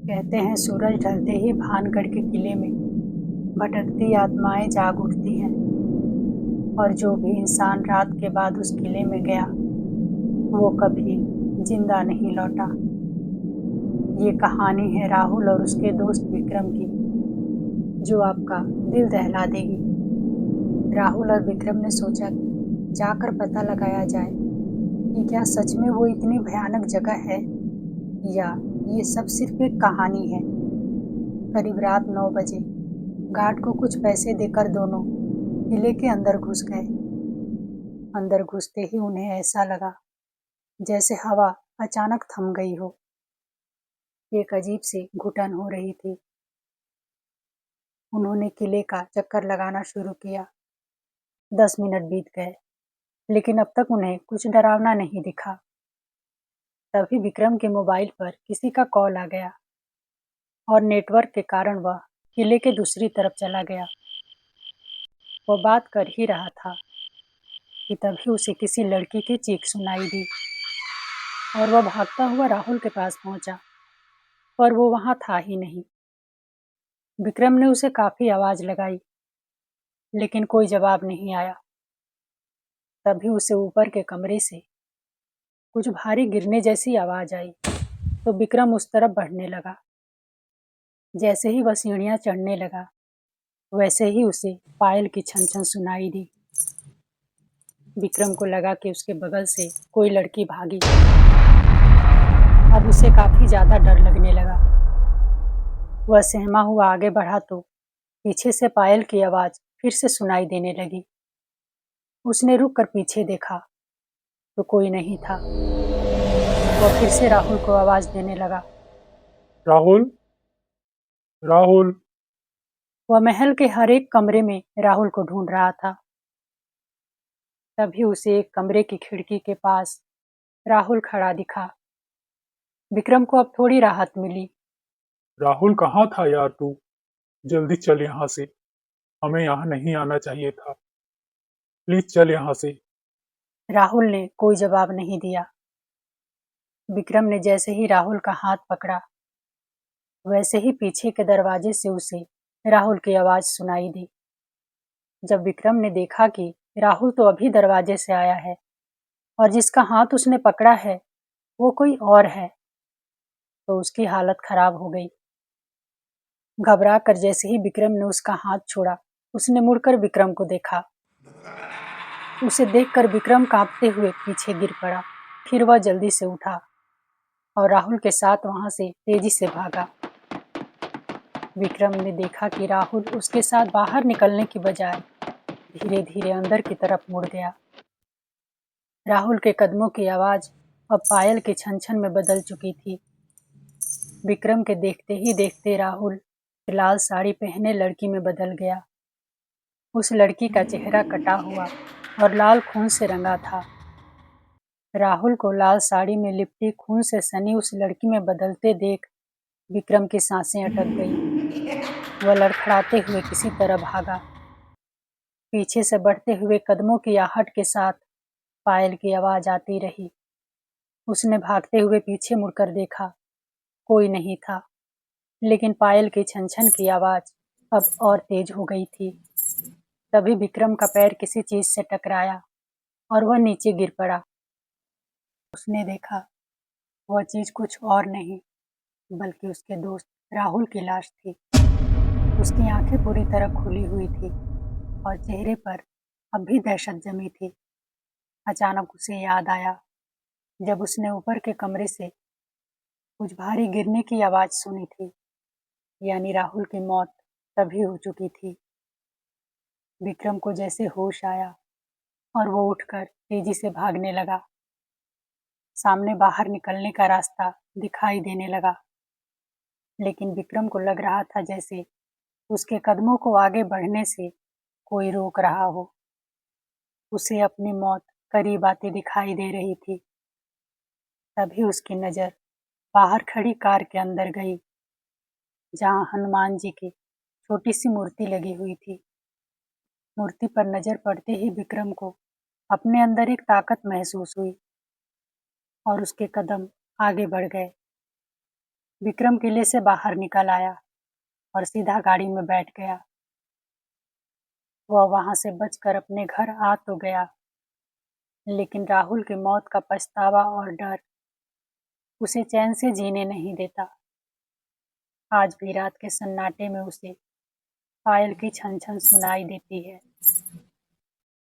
कहते हैं सूरज ढलते ही भानगढ़ के किले में भटकती आत्माएं जाग उठती हैं और जो भी इंसान रात के बाद उस किले में गया वो कभी जिंदा नहीं लौटा। ये कहानी है राहुल और उसके दोस्त विक्रम की, जो आपका दिल दहला देगी। राहुल और विक्रम ने सोचा कि जाकर पता लगाया जाए कि क्या सच में वो इतनी भयानक जगह है या ये सब सिर्फ एक कहानी है। करीब रात 9 बजे गार्ड को कुछ पैसे देकर दोनों किले के अंदर घुस गए। अंदर घुसते ही उन्हें ऐसा लगा जैसे हवा अचानक थम गई हो। एक अजीब सी घुटन हो रही थी। उन्होंने किले का चक्कर लगाना शुरू किया। 10 मिनट बीत गए, लेकिन अब तक उन्हें कुछ डरावना नहीं दिखा। तभी विक्रम के मोबाइल पर किसी का कॉल आ गया और नेटवर्क के कारण वह किले के दूसरी तरफ चला गया। वह बात कर ही रहा था कि तभी उसे किसी लड़की की चीख सुनाई दी और वह भागता हुआ राहुल के पास पहुंचा, पर वो वहां था ही नहीं। विक्रम ने उसे काफी आवाज लगाई, लेकिन कोई जवाब नहीं आया। तभी उसे ऊपर के कमरे से कुछ भारी गिरने जैसी आवाज आई, तो विक्रम उस तरफ बढ़ने लगा। जैसे ही वह सीढ़ियां चढ़ने लगा, वैसे ही उसे पायल की छन छन सुनाई दी। विक्रम को लगा कि उसके बगल से कोई लड़की भागी। अब उसे काफी ज्यादा डर लगने लगा। वह सहमा हुआ आगे बढ़ा तो पीछे से पायल की आवाज फिर से सुनाई देने लगी। उसने रुक कर पीछे देखा तो कोई नहीं था। वह फिर से राहुल को आवाज देने लगा। राहुल। राहुल। वह महल के हर एक कमरे में राहुल को ढूंढ रहा था। तभी उसे एक कमरे की खिड़की के पास राहुल खड़ा दिखा। विक्रम को अब थोड़ी राहत मिली। राहुल कहाँ था यार तू? जल्दी चल यहाँ से। हमें यहाँ नहीं आना चाहिए था। प्लीज चल यहाँ से। राहुल ने कोई जवाब नहीं दिया। विक्रम ने जैसे ही राहुल का हाथ पकड़ा, वैसे ही पीछे के दरवाजे से उसे राहुल की आवाज सुनाई दी। जब विक्रम ने देखा कि राहुल तो अभी दरवाजे से आया है और जिसका हाथ उसने पकड़ा है वो कोई और है, तो उसकी हालत खराब हो गई। घबरा कर जैसे ही विक्रम ने उसका हाथ छोड़ा, उसने मुड़कर विक्रम को देखा। उसे देखकर विक्रम कांपते हुए पीछे गिर पड़ा। फिर वह जल्दी से उठा और राहुल के साथ वहां से तेजी से भागा। विक्रम ने देखा कि राहुल उसके साथ बाहर निकलने की बजाय धीरे धीरे अंदर की तरफ मुड़ गया। राहुल के कदमों की आवाज अब पायल के छन छन में बदल चुकी थी। विक्रम के देखते ही देखते राहुल लाल साड़ी पहने लड़की में बदल गया। उस लड़की का चेहरा कटा हुआ और लाल खून से रंगा था। राहुल को लाल साड़ी में लिपटी खून से सनी उस लड़की में बदलते देख विक्रम की सांसें अटक गई। वह लड़खड़ाते हुए किसी तरह भागा। पीछे से बढ़ते हुए कदमों की आहट के साथ पायल की आवाज आती रही। उसने भागते हुए पीछे मुड़कर देखा, कोई नहीं था, लेकिन पायल की छन छन की आवाज अब और तेज हो गई थी। तभी विक्रम का पैर किसी चीज से टकराया और वह नीचे गिर पड़ा। उसने देखा वह चीज कुछ और नहीं बल्कि उसके दोस्त राहुल की लाश थी। उसकी आंखें पूरी तरह खुली हुई थी और चेहरे पर अब भी दहशत जमी थी। अचानक उसे याद आया जब उसने ऊपर के कमरे से कुछ भारी गिरने की आवाज सुनी थी, यानी राहुल की मौत तभी हो चुकी थी। विक्रम को जैसे होश आया और वो उठकर तेजी से भागने लगा। सामने बाहर निकलने का रास्ता दिखाई देने लगा, लेकिन विक्रम को लग रहा था जैसे उसके कदमों को आगे बढ़ने से कोई रोक रहा हो। उसे अपनी मौत करीब आती दिखाई दे रही थी। तभी उसकी नजर बाहर खड़ी कार के अंदर गई, जहां हनुमान जी की छोटी सी मूर्ति लगी हुई थी। मूर्ति पर नजर पड़ते ही विक्रम को अपने अंदर एक ताकत महसूस हुई और उसके कदम आगे बढ़ गए। विक्रम किले से बाहर निकल आया और सीधा गाड़ी में बैठ गया। वह वहां से बचकर अपने घर आ तो गया, लेकिन राहुल की मौत का पछतावा और डर उसे चैन से जीने नहीं देता। आज भी रात के सन्नाटे में उसे पायल की छन छन सुनाई देती है।